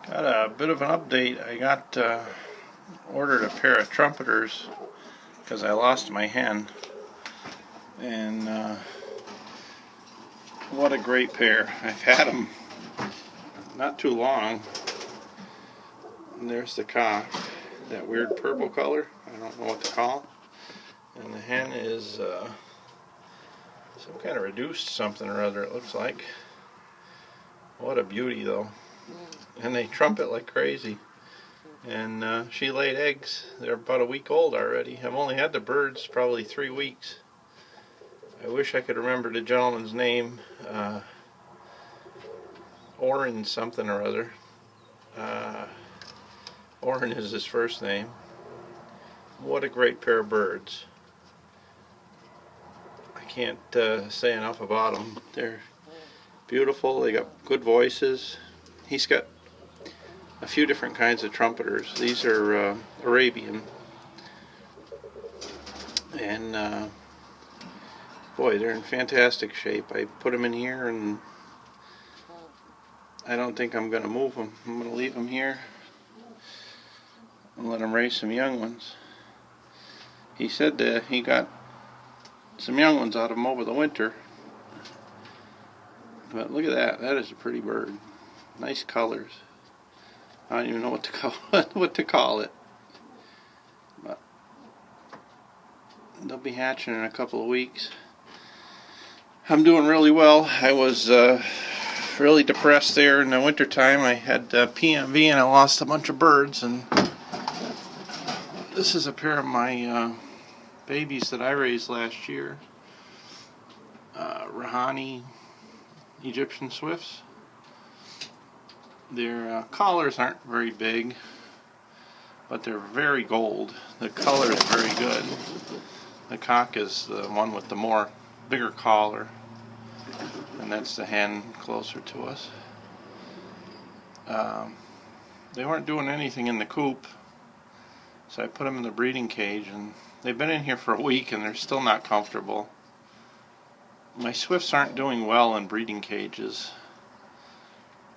Got a bit of an update. I got ordered a pair of trumpeters because I lost my hen, and what a great pair. I've had them not too long. And there's the cock, that weird purple color. I don't know what to call it. And the hen is some kind of reduced something or other, it looks like. What a beauty, though. And they trumpet like crazy. And she laid eggs. They're about a week old already. I've only had the birds probably 3 weeks. I wish I could remember the gentleman's name. Oren something or other. Oren is his first name. What a great pair of birds. I can't say enough about them. They're beautiful. They got good voices. He's got a few different kinds of trumpeters. These are Arabian. And boy, they're in fantastic shape. I put them in here, and I don't think I'm going to move them. I'm going to leave them here and let them raise some young ones. He said that he got some young ones out of them over the winter. But look at that. That is a pretty bird. Nice colors. I don't even know what to call it. But they'll be hatching in a couple of weeks. I'm doing really well. I was really depressed there in the wintertime. I had PMV and I lost a bunch of birds. And this is a pair of my babies that I raised last year. Rahani Egyptian Swifts. Their collars aren't very big, but they're very gold. The color is very good. The cock is the one with the bigger collar, and that's the hen closer to us. They weren't doing anything in the coop, so I put them in the breeding cage, and they've been in here for a week and they're still not comfortable. My swifts aren't doing well in breeding cages.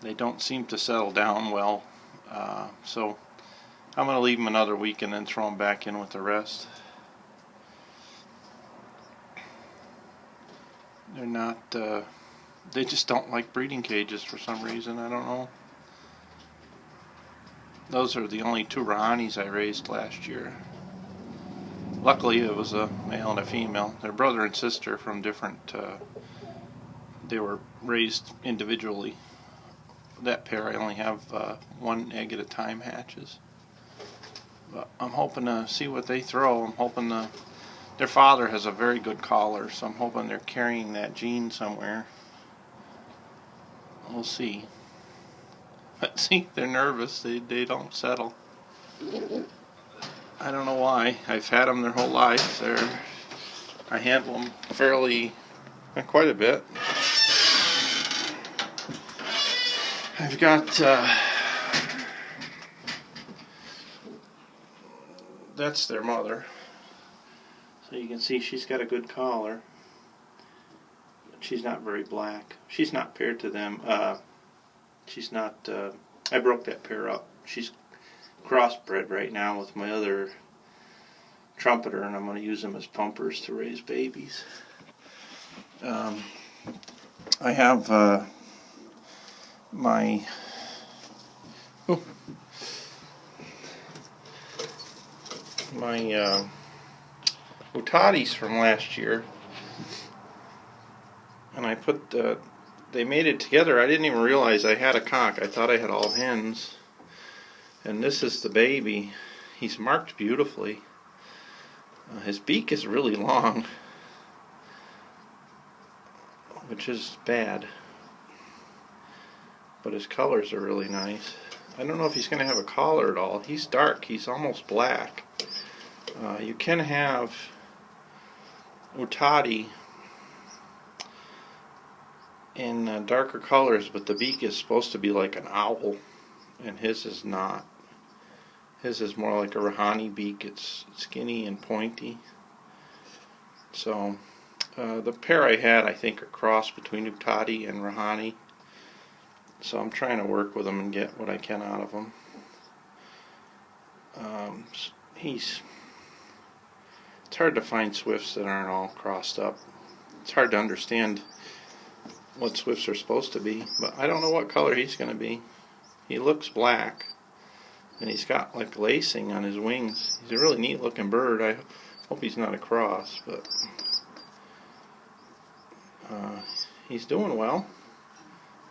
They don't seem to settle down well, so I'm going to leave them another week and then throw them back in with the rest. They're not, they just don't like breeding cages for some reason, I don't know. Those are the only 2 Rahanis I raised last year. Luckily it was a male and a female. They're brother and sister from different, they were raised individually. That pair I only have 1 egg at a time hatches. But I'm hoping to see what they throw. I'm hoping their father has a very good collar, so I'm hoping they're carrying that gene somewhere. We'll see. But see, they're nervous. They don't settle. I don't know why. I've had them their whole life. I handle them quite a bit. I've got that's their mother. So you can see she's got a good collar. But she's not very black. She's not paired to them. She's not, I broke that pair up. She's crossbred right now with my other trumpeter, and I'm going to use them as pumpers to raise babies. I have my Utatis from last year, and I put they mated together. I didn't even realize I had a cock. I thought I had all hens, and this is the baby. He's marked beautifully. His beak is really long, which is bad, but his colors are really nice. I don't know if he's going to have a collar at all. He's dark. He's almost black. You can have Utati in darker colors, but the beak is supposed to be like an owl, and his is not. His is more like a Rahani beak. It's skinny and pointy. So the pair I had, I think, are crossed between Utati and Rahani. So I'm trying to work with him and get what I can out of him. It's hard to find swifts that aren't all crossed up. It's hard to understand what swifts are supposed to be, but I don't know what color he's going to be. He looks black, and he's got like lacing on his wings. He's a really neat looking bird. I hope he's not a cross, but he's doing well.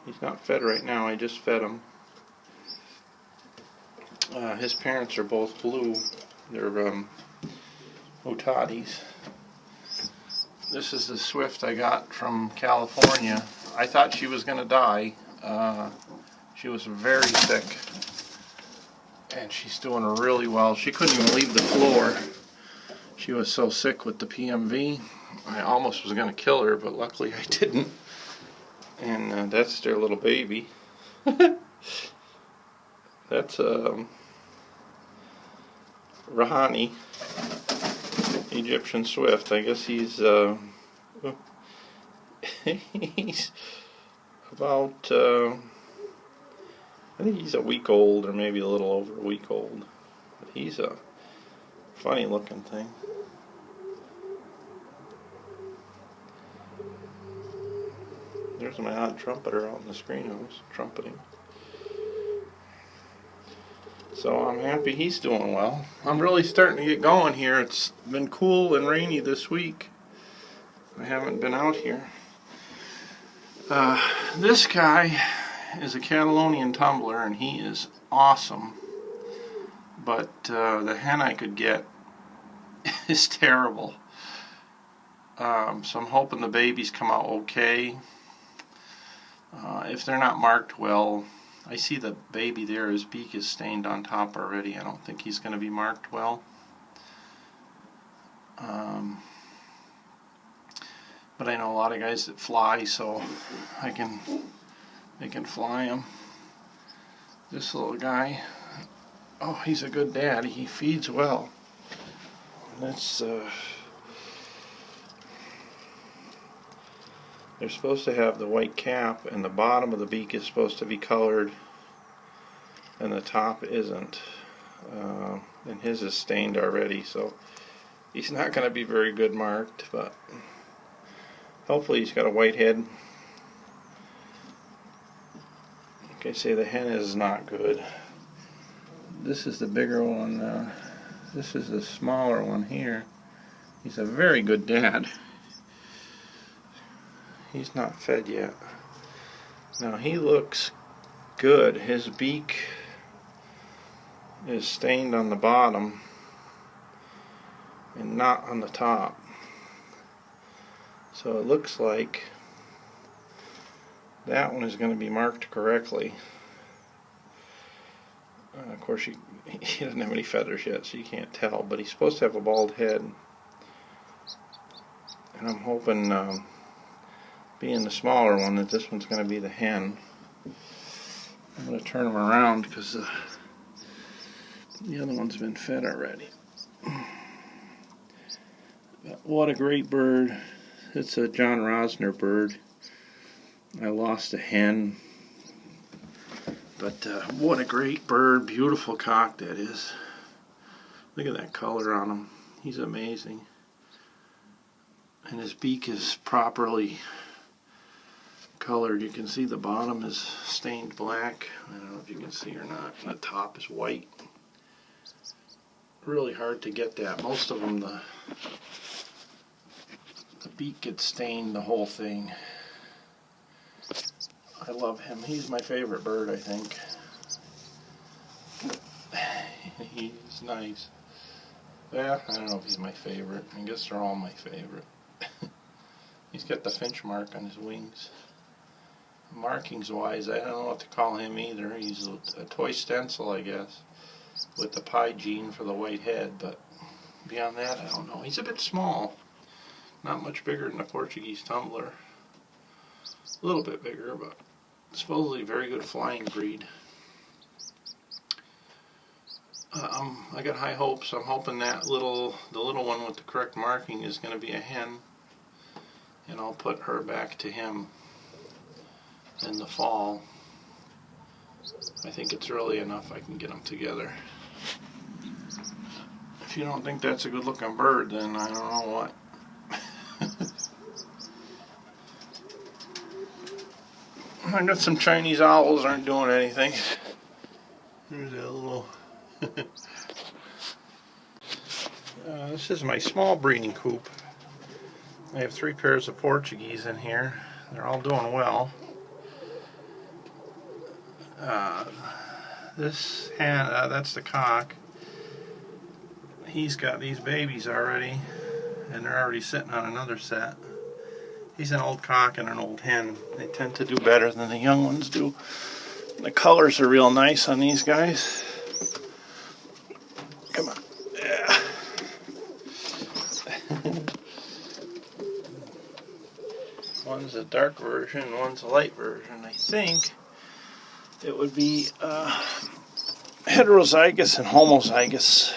He's not fed right now. I just fed him. His parents are both blue. They're Otatis. This is the swift I got from California. I thought she was going to die. She was very sick, and she's doing really well. She couldn't even leave the floor. She was so sick with the PMV. I almost was going to kill her, but luckily I didn't. And that's their little baby. That's Rahani, Egyptian swift. I guess he's he's about I think he's a week old, or maybe a little over a week old. But he's a funny looking thing. There's my odd trumpeter out in the screen house, trumpeting. So I'm happy he's doing well. I'm really starting to get going here. It's been cool and rainy this week. I haven't been out here. This guy is a Catalonian tumbler, and he is awesome. But the hen I could get is terrible. So I'm hoping the babies come out okay. If they're not marked well, I see the baby there, his beak is stained on top already. I don't think he's going to be marked well. But I know a lot of guys that fly, so they can fly him. This little guy, oh, he's a good dad. He feeds well. That's they're supposed to have the white cap, and the bottom of the beak is supposed to be colored, and the top isn't. And his is stained already, so he's not going to be very good marked, but hopefully he's got a white head. Like I say, the hen is not good. This is the bigger one. This is the smaller one here. He's a very good dad. He's not fed yet. Now he looks good. His beak is stained on the bottom and not on the top. So it looks like that one is going to be marked correctly. Of course, he doesn't have any feathers yet, so you can't tell, but he's supposed to have a bald head. And I'm hoping, being the smaller one, that this one's going to be the hen. I'm going to turn him around because the other one's been fed already. But what a great bird. It's a John Rosner bird. I lost a hen. But what a great bird. Beautiful cock that is. Look at that color on him. He's amazing. And his beak is properly colored. You can see the bottom is stained black. I don't know if you can see or not. And the top is white. Really hard to get that. Most of them, the beak gets stained, the whole thing. I love him. He's my favorite bird, I think. He's nice. Yeah, I don't know if he's my favorite. I guess they're all my favorite. He's got the finch mark on his wings. Markings wise, I don't know what to call him either. He's a toy stencil, I guess, with the pie gene for the white head, but beyond that, I don't know. He's a bit small. Not much bigger than a Portuguese tumbler. A little bit bigger, but supposedly a very good flying breed. I got high hopes. I'm hoping that the little one with the correct marking is going to be a hen, and I'll put her back to him in the fall. I think it's early enough I can get them together. If you don't think that's a good looking bird, then I don't know what. I got some Chinese owls aren't doing anything. There's that little... this is my small breeding coop. I have 3 pairs of Portuguese in here. They're all doing well. This hen, that's the cock. He's got these babies already, and they're already sitting on another set. He's an old cock and an old hen. They tend to do better than the young ones do. The colors are real nice on these guys. Come on. Yeah. One's a dark version, one's a light version. I think it would be heterozygous and homozygous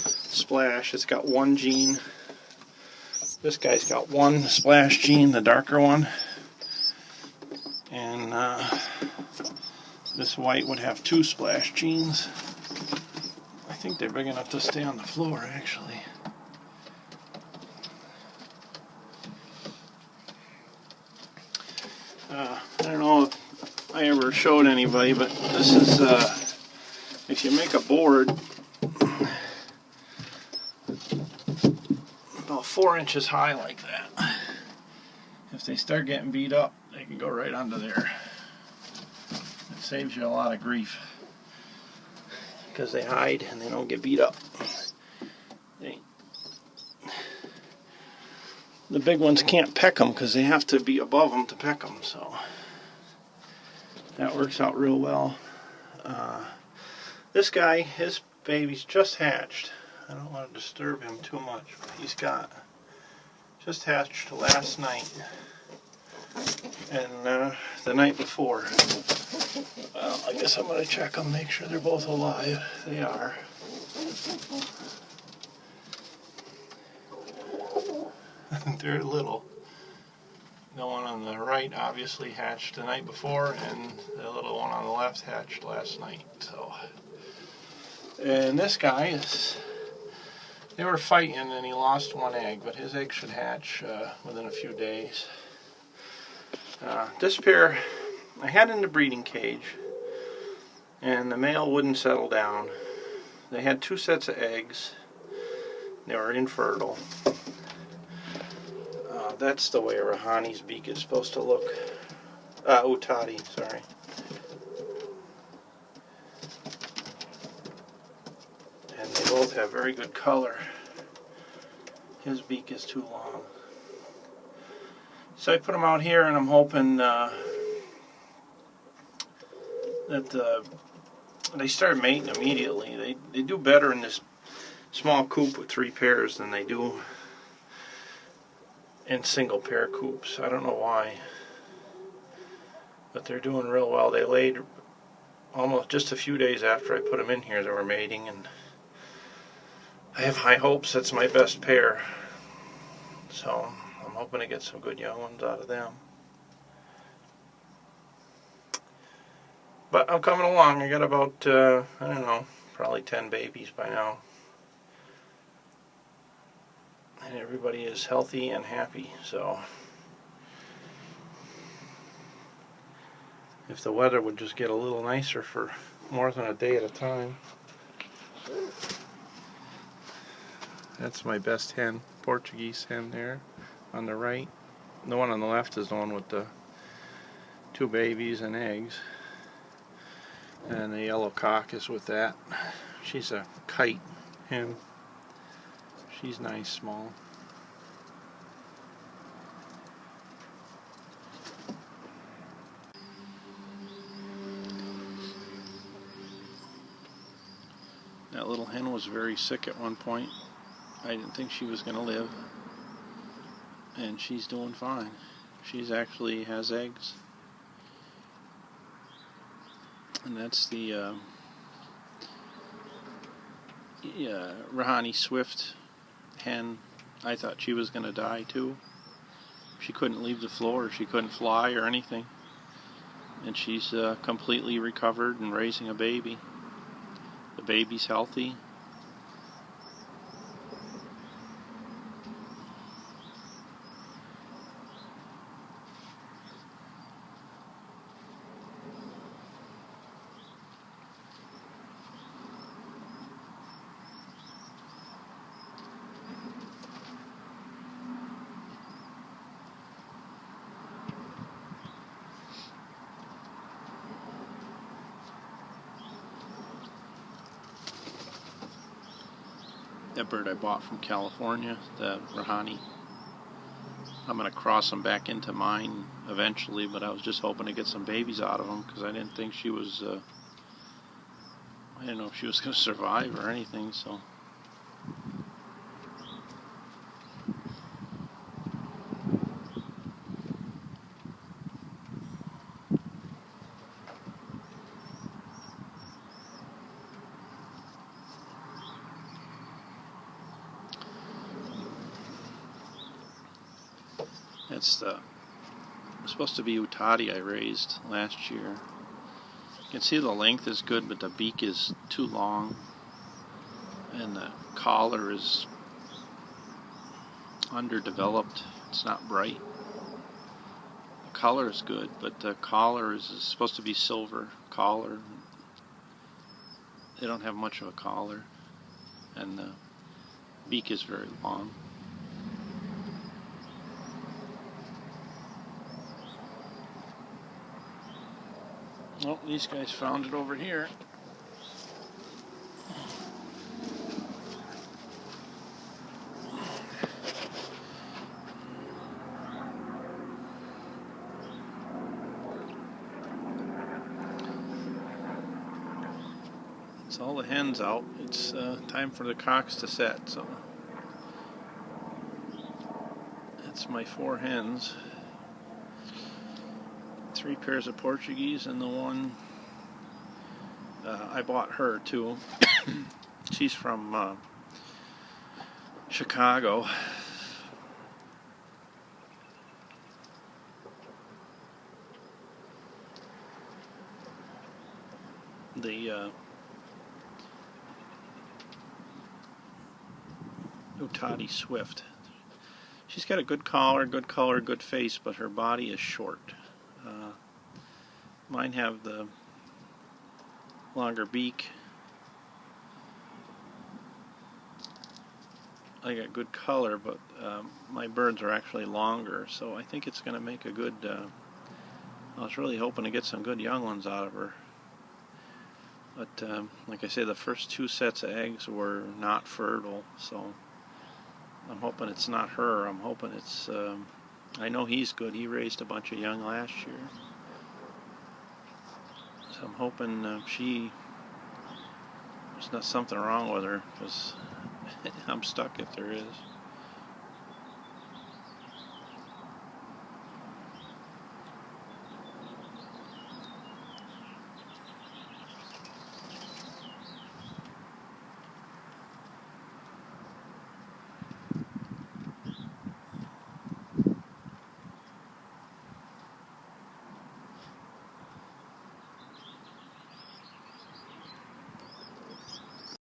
splash. It's got 1 gene. This guy's got 1 splash gene, the darker one. And this white would have 2 splash genes. I think they're big enough to stay on the floor, actually. I don't know if I ever showed anybody, but this is, if you make a board about 4 inches high like that, if they start getting beat up, they can go right under there. It saves you a lot of grief because they hide and they don't get beat up. The big ones can't peck them because they have to be above them to peck them, so that works out real well. This guy, his baby's just hatched. I don't want to disturb him too much, but he's got just hatched last night and the night before. Well, I guess I'm going to check them, make sure they're both alive. They are. They're little. The one on the right obviously hatched the night before, and the little one on the left hatched last night. So, and this guy is, they were fighting and he lost 1 egg, but his egg should hatch within a few days. This pair I had in the breeding cage, and the male wouldn't settle down. They had 2 sets of eggs. They were infertile. That's the way a Rahani's beak is supposed to look. Utati, sorry. And they both have very good color. His beak is too long. So I put them out here, and I'm hoping that they start mating immediately. They do better in this small coop with 3 pairs than they do in single pair coops. I don't know why, but they're doing real well. They laid almost just a few days after I put them in here. They were mating, and I have high hopes. That's my best pair, so I'm hoping to get some good young ones out of them. But I'm coming along. I got about I don't know, probably 10 babies by now. And everybody is healthy and happy, so if the weather would just get a little nicer for more than a day at a time. That's my best hen, Portuguese hen there on the right. The one on the left is the one with the 2 babies and eggs. And the yellow cock is with that. She's a kite hen. She's nice, small. That little hen was very sick at one point. I didn't think she was going to live. And she's doing fine. She's actually has eggs. And that's the Rahani Swift hen. I thought she was going to die too. She couldn't leave the floor. She couldn't fly or anything. and she's completely recovered and raising a baby. The baby's healthy. That bird I bought from California, the Rahani. I'm going to cross them back into mine eventually, but I was just hoping to get some babies out of them because I didn't think she was, I didn't know if she was going to survive or anything, so. That's supposed to be Utadi I raised last year. You can see the length is good, but the beak is too long, and the collar is underdeveloped. It's not bright. The color is good, but the collar is supposed to be silver collar. They don't have much of a collar, and the beak is very long. Well, these guys found it over here. It's all the hens out. It's time for the cocks to set, so that's my 4 hens. 3 pairs of Portuguese, and the one I bought her too. She's from Chicago. The Utadi Swift. She's got a good collar, good face, but her body is short. Mine have the longer beak. I got good color, but my birds are actually longer, so I think it's going to make a good, I was really hoping to get some good young ones out of her. But like I say, the first 2 sets of eggs were not fertile, so I'm hoping it's not her. I'm hoping it's, I know he's good. He raised a bunch of young last year. So I'm hoping there's not something wrong with her, because I'm stuck if there is.